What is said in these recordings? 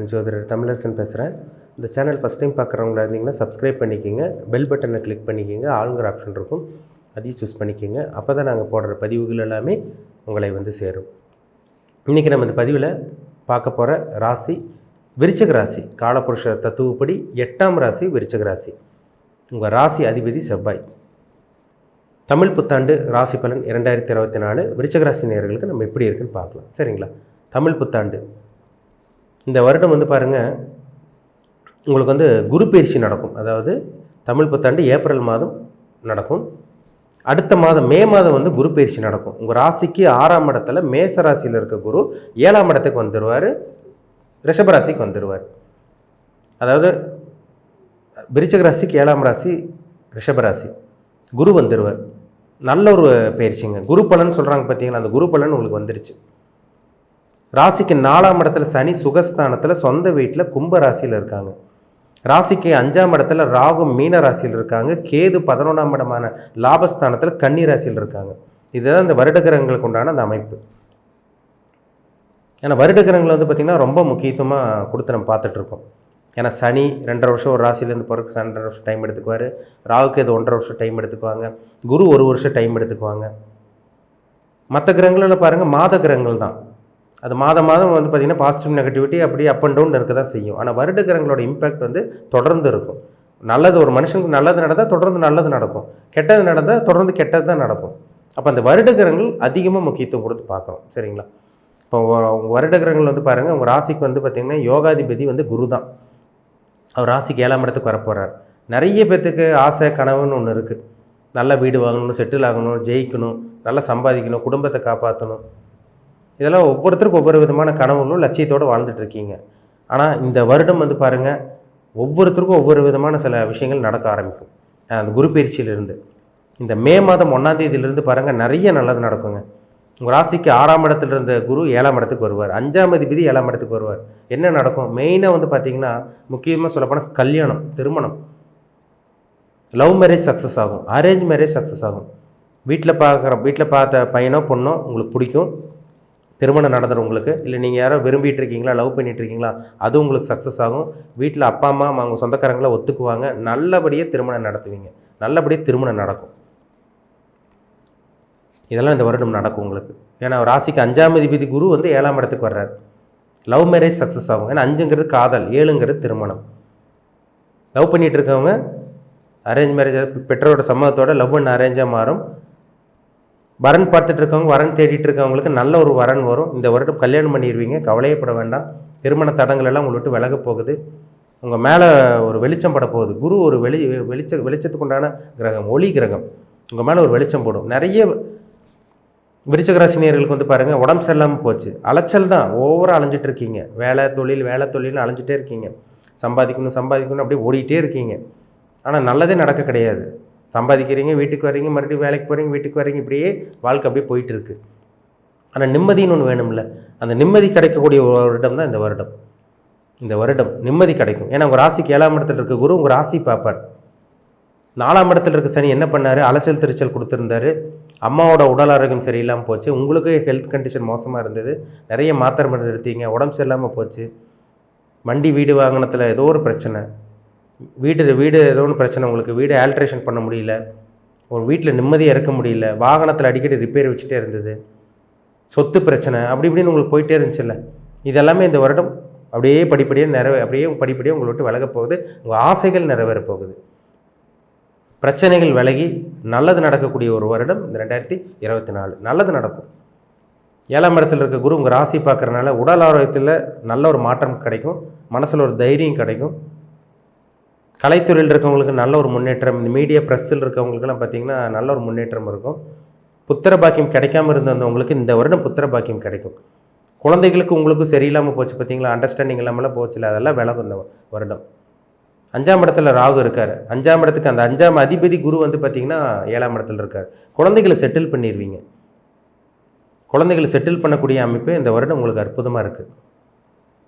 நான் ஜோதிடர் தமிழரசன் பேசுகிறேன். இந்த சேனல் ஃபஸ்ட் டைம் பார்க்குறவங்களா இருந்தீங்கன்னா சப்ஸ்கிரைப் பண்ணிக்கோங்க, பெல் பட்டனை கிளிக் பண்ணிக்கோங்க, ஆளுங்கிற ஆப்ஷன் இருக்கும், அதையும் சூஸ் பண்ணிக்கோங்க. அப்போ தான் நாங்கள் போடுற பதிவுகள் எல்லாமே உங்களை சேரும். இன்றைக்கி நம்ம இந்த பதிவில் பார்க்க போகிற ராசி விருச்சிக ராசி. காலபுருஷ தத்துவப்படி 8ஆம் ராசி விருச்சிக ராசி. உங்கள் ராசி அதிபதி செவ்வாய். தமிழ் புத்தாண்டு ராசி பலன் 2024 விருச்சிக ராசி நேயர்களுக்கு நம்ம எப்படி இருக்குன்னு பார்க்கலாம். சரிங்களா? தமிழ் புத்தாண்டு இந்த வருடம் பாருங்கள், உங்களுக்கு குரு பயிற்சி நடக்கும். அதாவது தமிழ் புத்தாண்டு ஏப்ரல் மாதம் நடக்கும். அடுத்த மாதம் மே மாதம் குரு பயிற்சி நடக்கும். உங்கள் ராசிக்கு 6ஆம் இடத்துல மேச ராசியில் இருக்க குரு 7ஆம் இடத்துக்கு வந்துடுவார், ரிஷபராசிக்கு வந்துடுவார். அதாவது விருச்சிக ராசிக்கு 7ஆம் ராசி ரிஷபராசி, குரு வந்துடுவார். நல்ல ஒரு பயிற்சிங்க. குரு பலன் சொல்கிறாங்க பார்த்தீங்களா, அந்த குரு பலன் உங்களுக்கு வந்துருச்சு. ராசிக்கு 4ஆம் இடத்துல சனி சுகஸ்தானத்தில் சொந்த வீட்டில் கும்ப ராசியில் இருக்காங்க. ராசிக்கு 5ஆம் இடத்துல ராகு மீன ராசியில் இருக்காங்க. கேது 11ஆம் இடமான லாபஸ்தானத்தில் கன்னி ராசியில் இருக்காங்க. இதுதான் இந்த வருட கிரகங்களுக்கு உண்டான அந்த அமைப்பு. ஏன்னா வருட கிரகங்கள் பார்த்திங்கன்னா ரொம்ப முக்கியத்துவமாக கொடுத்து நம்ம பார்த்துட்ருக்கோம். ஏன்னா சனி 2.5 வருஷம் ஒரு ராசிலேருந்து போகிறதுக்கு 2.5 வருஷம் டைம் எடுத்துக்குவார். ராகுக்கு இது 1.5 வருஷம் டைம் எடுத்துக்குவாங்க. குரு 1 வருஷம் டைம் எடுத்துக்குவாங்க. மற்ற கிரகங்களில் பாருங்கள் மாத கிரகங்கள் தான். அது மாதம் பார்த்திங்கன்னா பாசிட்டிவ் நெகட்டிவிட்டி அப்படியே அப் அண்ட் டவுன் இருக்க தான் செய்யும். ஆனால் வருட கிரகங்களோட இம்பேக்ட் தொடர்ந்து இருக்கும். நல்லது ஒரு மனுஷனுக்கு நல்லது நடந்தால் தொடர்ந்து நல்லது நடக்கும், கெட்டது நடந்தால் தொடர்ந்து கெட்டது தான் நடக்கும். அப்போ அந்த வருட கிரகங்கள் அதிகமாக முக்கியத்துவம் கொடுத்து பார்க்குறோம். சரிங்களா? இப்போ உங்கள் வருட கிரகங்கள் பாருங்கள், உங்கள் ராசிக்கு பார்த்திங்கன்னா யோகாதிபதி குரு தான். அவர் ராசிக்கு 7ஆம் இடத்துக்கு வரப்போகிறார். நிறைய பேர்த்துக்கு ஆசை கனவுன்னு ஒன்று இருக்குது. நல்ல வீடு வாங்கணும், செட்டில் ஆகணும், ஜெயிக்கணும், நல்லா சம்பாதிக்கணும், குடும்பத்தை காப்பாற்றணும். இதெல்லாம் ஒவ்வொருத்தருக்கும் ஒவ்வொரு விதமான கனவுகளும் லட்சியத்தோடு வாழ்ந்துட்டுருக்கீங்க. ஆனால் இந்த வருடம் பாருங்கள், ஒவ்வொருத்தருக்கும் ஒவ்வொரு விதமான சில விஷயங்கள் நடக்க ஆரம்பிக்கும். அந்த குரு பயிற்சியிலிருந்து இந்த மே மாதம் 1ஆம் தேதியிலிருந்து பாருங்கள் நிறைய நல்லது நடக்குங்க. உங்கள் ராசிக்கு 6ஆம் இடத்துல இருந்த குரு 7ஆம் இடத்துக்கு வருவார். 5ஆம் அதிபதி 7ஆம் இடத்துக்கு வருவார். என்ன நடக்கும்? மெயினாக பார்த்திங்கன்னா முக்கியமாக சொல்லப்போனால் கல்யாணம், திருமணம், லவ் மேரேஜ் சக்ஸஸ் ஆகும், அரேஞ்ச் மேரேஜ் சக்ஸஸ் ஆகும். வீட்டில் பார்த்த பையனோ பொண்ணோ உங்களுக்கு பிடிக்கும், திருமணம் நடந்துடும் உங்களுக்கு. இல்லை நீங்கள் யாரோ விரும்பிகிட்டு இருக்கீங்களா, லவ் பண்ணிகிட்டு இருக்கீங்களா, அது உங்களுக்கு சக்ஸஸ் ஆகும். வீட்டில் அப்பா அம்மா அவங்க சொந்தக்காரங்களை ஒத்துக்குவாங்க, நல்லபடியாக திருமணம் நடத்துவீங்க, நல்லபடியாக திருமணம் நடக்கும். இதெல்லாம் இந்த வருடம் நடக்கும் உங்களுக்கு. ஏன்னா ராசிக்கு 5ஆம் அதிபதி குரு 7ஆம் இடத்துக்கு வர்றார். லவ் மேரேஜ் சக்ஸஸ் ஆகும். ஏன்னா 5ங்கிறது காதல், 7ங்கிறது திருமணம். லவ் பண்ணிகிட்டு இருக்கவங்க அரேஞ்ச் மேரேஜ், பெற்றோரோட சம்மதத்தோட லவ் அண்ட் அரேஞ்சாக மாறும். வரன் பார்த்துட்டு இருக்கவங்க, வரன் தேடிட்டு இருக்கவங்களுக்கு நல்ல ஒரு வரன் வரும். இந்த வருடம் கல்யாணம் பண்ணிடுவீங்க, கவலையப்பட வேண்டாம். திருமண தடங்கள் எல்லாம் உங்களை விட்டு விலக போகுது. உங்கள் மேலே ஒரு வெளிச்சம் பட போகுது. குரு ஒரு வெளிச்சத்துக்கு உண்டான கிரகம், ஒளி கிரகம். உங்கள் மேலே ஒரு வெளிச்சம் போடும். நிறைய விருச்சிக ராசி நேயர்களுக்கு பாருங்கள், உடம்பு சரியில்லாமல் போச்சு, அலைச்சல் தான், ஓவராக அலைஞ்சிட்டு இருக்கீங்க. வேலை தொழில்னு அலைஞ்சிட்டே இருக்கீங்க. சம்பாதிக்கணும் அப்படியே ஓடிட்டே இருக்கீங்க. ஆனால் நல்லதே நடக்க கிடையாது. சம்பாதிக்கிறீங்க, வீட்டுக்கு வர்றீங்க, மறுபடியும் வேலைக்கு போகிறீங்க, வீட்டுக்கு வர்றீங்க, இப்படியே வாழ்க்கை அப்படியே போயிட்டுருக்கு. ஆனால் நிம்மதின்னு ஒன்று வேணும்ல. அந்த நிம்மதி கிடைக்கக்கூடிய ஒரு வருடம் தான் இந்த வருடம். இந்த வருடம் நிம்மதி கிடைக்கும். ஏன்னா உங்கள் ராசிக்கு 7ஆம் இடத்துல இருக்க குரு உங்கள் ராசி பார்ப்பார். 4ஆம் இடத்துல இருக்க சனி என்ன பண்ணார்? அலைச்சல் திருச்சல் கொடுத்துருந்தாரு. அம்மாவோட உடல் ஆரோக்கியம் சரியில்லாமல் போச்சு. உங்களுக்கு ஹெல்த் கண்டிஷன் மோசமாக இருந்தது, நிறைய மாத்திரை மருந்து எடுத்தீங்க, உடம்பு சரியில்லாமல் போச்சு. வண்டி வீடு வாங்கினத்தில் ஏதோ ஒரு பிரச்சனை, வீடு ஏதோ ஒன்று பிரச்சனை, உங்களுக்கு வீடு ஆல்ட்ரேஷன் பண்ண முடியல, ஒரு வீட்டில் நிம்மதியாக இருக்க முடியல, வாகனத்தில் அடிக்கடி ரிப்பேர் வச்சுட்டே இருந்தது, சொத்து பிரச்சனை, அப்படி இப்படின்னு உங்களுக்கு போயிட்டே இருந்துச்சுல்ல. இதெல்லாமே இந்த வருடம் அப்படியே படிப்படியாக உங்களை விட்டு விலக போகுது. உங்கள் ஆசைகள் நிறைவேற போகுது. பிரச்சனைகள் விலகி நல்லது நடக்கக்கூடிய ஒரு வருடம் இந்த 2024. நல்லது நடக்கும். 7ஆம் இடத்துல இருக்க குரு உங்கள் ராசி பார்க்குறதுனால உடல் ஆரோக்கியத்தில் நல்ல ஒரு மாற்றம் கிடைக்கும், மனசில் ஒரு தைரியம் கிடைக்கும். கலைத்துறையில் இருக்கவங்களுக்கு நல்ல ஒரு முன்னேற்றம், இந்த மீடியா ப்ரெஸ்ஸில் இருக்கவங்களுக்கெல்லாம் பார்த்திங்கன்னா நல்ல ஒரு முன்னேற்றம் இருக்கும். புத்திர பாக்கியம் கிடைக்காமல் இருந்தவங்களுக்கு இந்த வருடம் புத்திர பாக்கியம் கிடைக்கும். குழந்தைகளுக்கு உங்களுக்கு சரியில்லாமல் போச்சு பார்த்தீங்களா, அண்டர்ஸ்டாண்டிங் இல்லாமலாம் போச்சுல, அதெல்லாம் விலகும் இந்த வருடம். 5ஆம் இடத்துல ராகு இருக்கார். 5ஆம் இடத்துக்கு அந்த 5ஆம் அதிபதி குரு பார்த்திங்கன்னா 7ஆம் இடத்துல இருக்கார். குழந்தைகளை செட்டில் பண்ணிடுவீங்க. குழந்தைகளை செட்டில் பண்ணக்கூடிய அமைப்பு இந்த வருடம் உங்களுக்கு அற்புதமாக இருக்குது.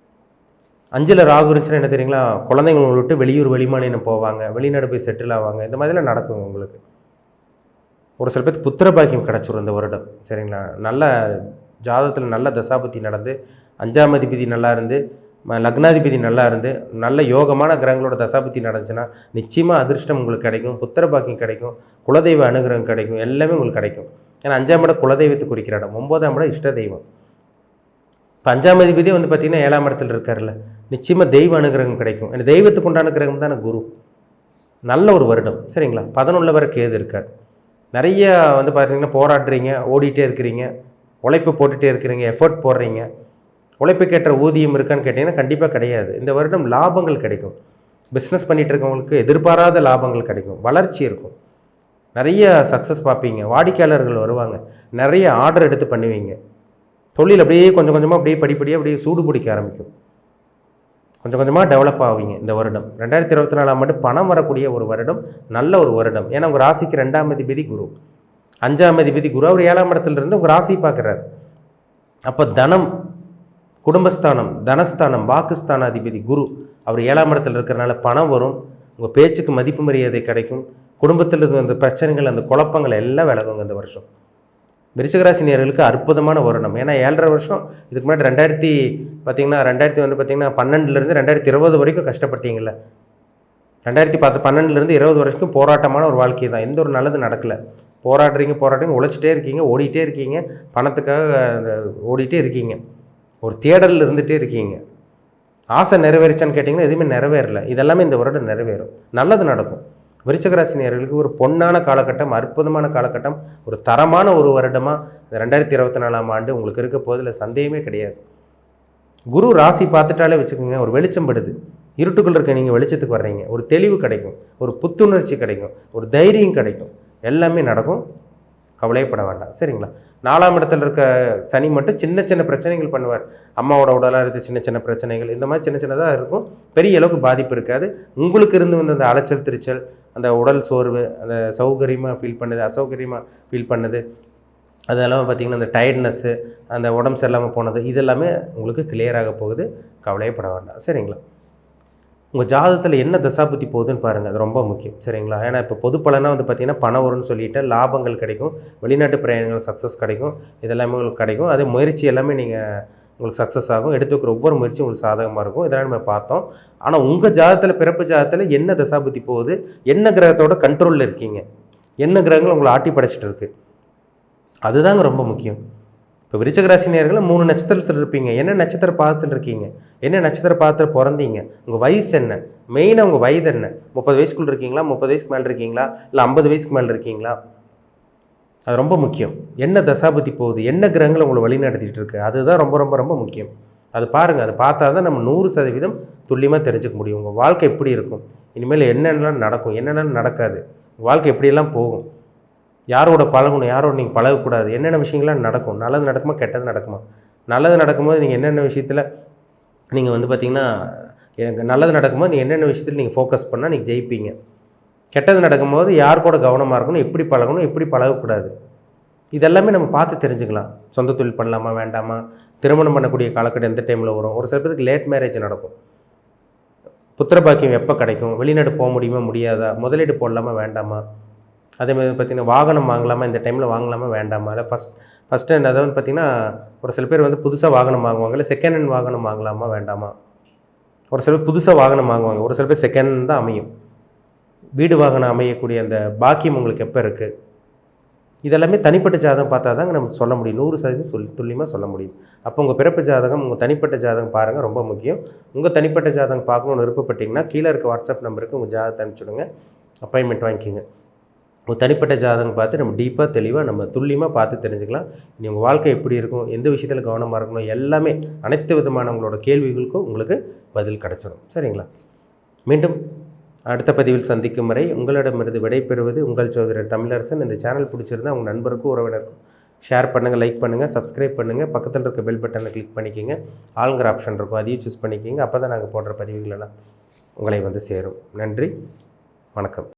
5ல் ராகு இருந்துச்சுன்னா என்ன தெரியுங்களா, குழந்தைங்க உங்களை விட்டு வெளியூர் வெளிமாநிலம் போவாங்க, வெளிநாடு போய் செட்டில் ஆவாங்க. இந்த மாதிரிலாம் நடக்கும் உங்களுக்கு. ஒரு சில பேருக்கு புத்திர பாக்கியம் கிடச்சிரும் இந்த வருடம். சரிங்களா? நல்ல ஜாதகத்தில் நல்ல தசாபுத்தி நடந்து 5ஆம் அதிபதி நல்லா இருந்து லக்னாதிபதி நல்லா இருந்து நல்ல யோகமான கிரகங்களோட தசாபுத்தி நடந்துச்சுன்னா நிச்சயமாக அதிர்ஷ்டம் உங்களுக்கு கிடைக்கும், புத்திர பாக்கியம் கிடைக்கும், குலதெய்வ அனுகிரகம் கிடைக்கும், எல்லாமே உங்களுக்கு கிடைக்கும். ஏன்னா 5ஆம் இடம் குலதெய்வத்தை குறிக்கிற இடம், 9ஆம் இடம் இஷ்ட தெய்வம். இப்போ 5ஆம் அதிபதியே வந்து பார்த்திங்கன்னா 7ஆம் இடத்துல இருக்கார்ல, நிச்சயமாக தெய்வ அனுகிரகம் கிடைக்கும். ஏன்னா தெய்வத்துக்கு உண்டான கிரகம் தானே குரு. நல்ல ஒரு வருடம் சரிங்களா. 11 வரை கேது இருக்கார். நிறைய வந்து பார்த்திங்கன்னா போராடுறீங்க, ஓடிட்டே இருக்கிறீங்க, உழைப்பு போட்டுகிட்டே இருக்கிறீங்க, எஃபர்ட் போடுறீங்க. உழைப்புக்கேற்ற ஊதியம் இருக்கான்னு கேட்டிங்கன்னா கண்டிப்பாக கிடையாது. இந்த வருடம் லாபங்கள் கிடைக்கும். பிஸ்னஸ் பண்ணிகிட்டு இருக்கவங்களுக்கு எதிர்பாராத லாபங்கள் கிடைக்கும், வளர்ச்சி இருக்கும், நிறைய சக்ஸஸ் பார்ப்பீங்க, வாடிக்கையாளர்கள் வருவாங்க, நிறைய ஆர்டர் எடுத்து பண்ணுவீங்க. தொழில் அப்படியே கொஞ்சம் கொஞ்சமாக அப்படியே படிப்படியாக அப்படியே சூடு பிடிக்க ஆரம்பிக்கும். கொஞ்சம் கொஞ்சமாக டெவலப் ஆவீங்க இந்த வருடம். 2024ஆம் ஆண்டு பணம் வரக்கூடிய ஒரு வருடம், நல்ல ஒரு வருடம். ஏன்னா உங்கள் ராசிக்கு 2ஆம் அதிபதி குரு, 5ஆம் அதிபதி குரு, அவர் 7ஆம் இடத்துலேருந்து உங்கள் ராசி பார்க்குறாரு. அப்போ தனம், குடும்பஸ்தானம், தனஸ்தானம், வாக்குஸ்தான அதிபதி குரு, அவர் 7ஆம் இடத்துல இருக்கிறனால பணம் வரும், உங்கள் பேச்சுக்கு மதிப்பு மரியாதை கிடைக்கும், குடும்பத்தில் இருந்து அந்த பிரச்சனைகள், அந்த குழப்பங்கள் எல்லாம் விலகுங்க இந்த வருஷம். விருச்சிகராசி நேயர்களுக்கு அற்புதமான வருடம். ஏன்னா 7.5 வருஷம் இதுக்கு முன்னாடி 2012 2020 வரைக்கும் கஷ்டப்பட்டீங்கல்ல. 2012 வரைக்கும் போராட்டமான ஒரு வாழ்க்கை தான், எந்த ஒரு நல்லது நடக்கலை. போராடுறீங்க, உழைச்சிட்டே இருக்கீங்க, ஓடிட்டே இருக்கீங்க, பணத்துக்காக ஓடிட்டே இருக்கீங்க, ஒரு தேடலில் இருந்துகிட்டே இருக்கீங்க. ஆசை நிறைவேறிச்சான்னு கேட்டிங்கன்னா எதுவுமே நிறைவேறலை. இதெல்லாமே இந்த வருடம் நிறைவேறும், நல்லது நடக்கும். விருச்சிகராசி நேயர்களுக்கு ஒரு பொன்னான காலகட்டம், அற்புதமான காலகட்டம், ஒரு தரமான ஒரு வருடமாக இந்த 2024ஆம் ஆண்டு உங்களுக்கு இருக்க போதில் சந்தேகமே கிடையாது. குரு ராசி பார்த்துட்டாலே வச்சுக்கோங்க, ஒரு வெளிச்சம் படுது. இருட்டுக்குள் இருக்க நீங்கள் வெளிச்சத்துக்கு வர்றீங்க, ஒரு தெளிவு கிடைக்கும், ஒரு புத்துணர்ச்சி கிடைக்கும், ஒரு தைரியம் கிடைக்கும், எல்லாமே நடக்கும். கவலைப்பட வேண்டாம் சரிங்களா. 4ஆம் இடத்துல இருக்க சனி மட்டும் சின்ன சின்ன பிரச்சனைகள் பண்ணுவார். அம்மாவோட உடலாக இருக்க சின்ன சின்ன பிரச்சனைகள், இந்த மாதிரி சின்ன சின்னதாக இருக்கும், பெரிய அளவுக்கு பாதிப்பு இருக்காது. உங்களுக்கு இருந்து வந்து அந்த அலைச்சல் திருச்சல், அந்த உடல் சோர்வு, அந்த சௌகரியமாக ஃபீல் பண்ணுது, அசௌகரியமாக ஃபீல் பண்ணுது, அதெல்லாம் பார்த்திங்கன்னா அந்த டயர்ட்னஸ்ஸு, அந்த உடம்பு சரியில்லாமல் போனது, இதெல்லாமே உங்களுக்கு கிளியராக போகுது. கவலையப்பட வேண்டாம் சரிங்களா. உங்கள் ஜாதகத்தில் என்ன தசாபுத்தி போகுதுன்னு பாருங்கள், அது ரொம்ப முக்கியம் சரிங்களா. ஏன்னா இப்போ பொது பலனாக வந்து பார்த்திங்கன்னா பணம் வரும்னு சொல்லிவிட்டு லாபங்கள் கிடைக்கும், வெளிநாட்டு பிரயாணங்கள் சக்ஸஸ் கிடைக்கும், இதெல்லாமே உங்களுக்கு கிடைக்கும். அதே முயற்சி எல்லாமே நீங்கள் உங்களுக்கு சக்ஸஸ் ஆகும், எடுத்து வைக்கிற ஒவ்வொரு முயற்சியும் உங்களுக்கு சாதகமாக இருக்கும். இதெல்லாம் நம்ம பார்த்தோம். ஆனால் உங்கள் ஜாதகத்தில், பிறப்பு ஜாதகத்தில் என்ன தசாபுத்தி போகுது, என்ன கிரகத்தோட கண்ட்ரோலில் இருக்கீங்க, என்ன கிரகங்கள் உங்களை ஆட்டி படைச்சிட்டு இருக்குது, அதுதாங்க ரொம்ப முக்கியம். இப்போ விருச்சிகராசி நேயர்கள் 3 நட்சத்திரத்தில் இருப்பீங்க, என்ன நட்சத்திர பாதத்தில் இருக்கீங்க, என்ன நட்சத்திர பாதத்தில் பிறந்தீங்க, உங்கள் வயசு என்ன, மெயினாக உங்கள் வயது என்ன, 30 வயசுக்குள்ள இருக்கீங்களா, 30 வயசுக்கு மேலே இருக்கீங்களா, இல்லை 50 வயசுக்கு மேலே இருக்கீங்களா, அது ரொம்ப முக்கியம். என்ன தசாபுத்தி போகுது, என்ன கிரகங்கள் உங்களை வழிநடத்திட்டு இருக்குது, அதுதான் ரொம்ப ரொம்ப ரொம்ப முக்கியம். அது பாருங்கள், அதை பார்த்தா தான் நம்ம 100% துல்லியமாக தெரிஞ்சுக்க முடியும். உங்கள் வாழ்க்கை எப்படி இருக்கும், இனிமேல் என்னென்னலாம் நடக்கும், என்னென்னலாம் நடக்காது, உங்கள் வாழ்க்கை எப்படியெல்லாம் போகும், யாரோட பழகணும், யாரோட நீங்கள் பழகக்கூடாது, என்னென்ன விஷயங்கள்லாம் நடக்கும், நல்லது நடக்குமா கெட்டது நடக்குமா, நல்லது நடக்கும்போது நீங்கள் என்னென்ன விஷயத்தில் நீங்கள் வந்து பார்த்திங்கன்னா நல்லது நடக்கும்போது நீங்கள் என்னென்ன விஷயத்தில் நீங்கள் ஃபோக்கஸ் பண்ணால் நீங்கள் ஜெயிப்பீங்க, கெட்டது நடக்கும்போது யார் கூட கவனமாக இருக்கணும், எப்படி பழகணும், எப்படி பழகக்கூடாது, இதெல்லாமே நம்ம பார்த்து தெரிஞ்சுக்கலாம். சொந்த தொழில் பண்ணலாமா வேண்டாமா, திருமணம் பண்ணக்கூடிய காலகட்டம் எந்த டைமில் வரும், ஒரு சில பேருக்கு லேட் மேரேஜ் நடக்கும், புத்திர பாக்கியம் எப்போ கிடைக்கும், வெளிநாடு போக முடியுமா முடியாதா, முதலீடு போடலாமா வேண்டாமா, அதேமாதிரி பார்த்திங்கன்னா வாகனம் வாங்கலாமா, இந்த டைமில் வாங்கலாமா வேண்டாமா, அதை ஃபஸ்ட் ஹேண்ட், அதாவது பார்த்திங்கன்னா ஒரு சில பேர் வந்து புதுசாக வாகனம் வாங்குவாங்க, இல்லை செகண்ட் ஹேண்ட் வாகனம் வாங்கலாமா வேண்டாமா, ஒரு சில பேர் புதுசாக வாகனம் வாங்குவாங்க, ஒரு சில பேர் செகண்ட் ஹேண்ட் தான் அமையும். வீடு வாகனம் அமையக்கூடிய அந்த பாக்கியம் உங்களுக்கு எப்போ இருக்குது, இதெல்லாமே தனிப்பட்ட ஜாதகம் பார்த்தா தாங்க நம்ம சொல்ல முடியும், 100% துல்லியமாக சொல்ல முடியும். அப்போ உங்கள் பிறப்பு ஜாதகம், உங்கள் தனிப்பட்ட ஜாதகம் பாருங்கள், ரொம்ப முக்கியம். உங்கள் தனிப்பட்ட ஜாதகம் பார்க்கணுன்னு விருப்பப்பட்டிங்கன்னா கீழே இருக்க வாட்ஸ்அப் நம்பருக்கு உங்கள் ஜாதகத்தை அனுப்பிச்சுடுங்க, அப்பாயின்மெண்ட் வாங்கிக்கிங்க. உங்கள் தனிப்பட்ட ஜாதகம் பார்த்து நம்ம டீப்பாக தெளிவாக நம்ம துல்லியமாக பார்த்து தெரிஞ்சுக்கலாம். இனி உங்கள் வாழ்க்கை எப்படி இருக்கும், எந்த விஷயத்தில் கவனமாக இருக்கணும், எல்லாமே அனைத்து விதமான உங்களோட கேள்விகளுக்கும் உங்களுக்கு பதில் கிடச்சிடும் சரிங்களா. மீண்டும் அடுத்த பதிவில் சந்திக்கும் வரை உங்களிடமிருந்து விடைபெறுவது உங்கள் ஜோதிடர் தமிழரசன். இந்த சேனல் பிடிச்சிருந்தால் உங்கள் நண்பருக்கும் உறவினருக்கும் ஷேர் பண்ணுங்கள், லைக் பண்ணுங்கள், சப்ஸ்கிரைப் பண்ணுங்கள், பக்கத்தில் இருக்க பெல் பட்டனை கிளிக் பண்ணிக்கிங்க, ஆளுங்கிற ஆப்ஷன் இருக்கும் அதையும் சூஸ் பண்ணிக்கிங்க. அப்போ தான் நாங்கள் போடுற பதிவுகளெல்லாம் உங்களை வந்து சேரும். நன்றி, வணக்கம்.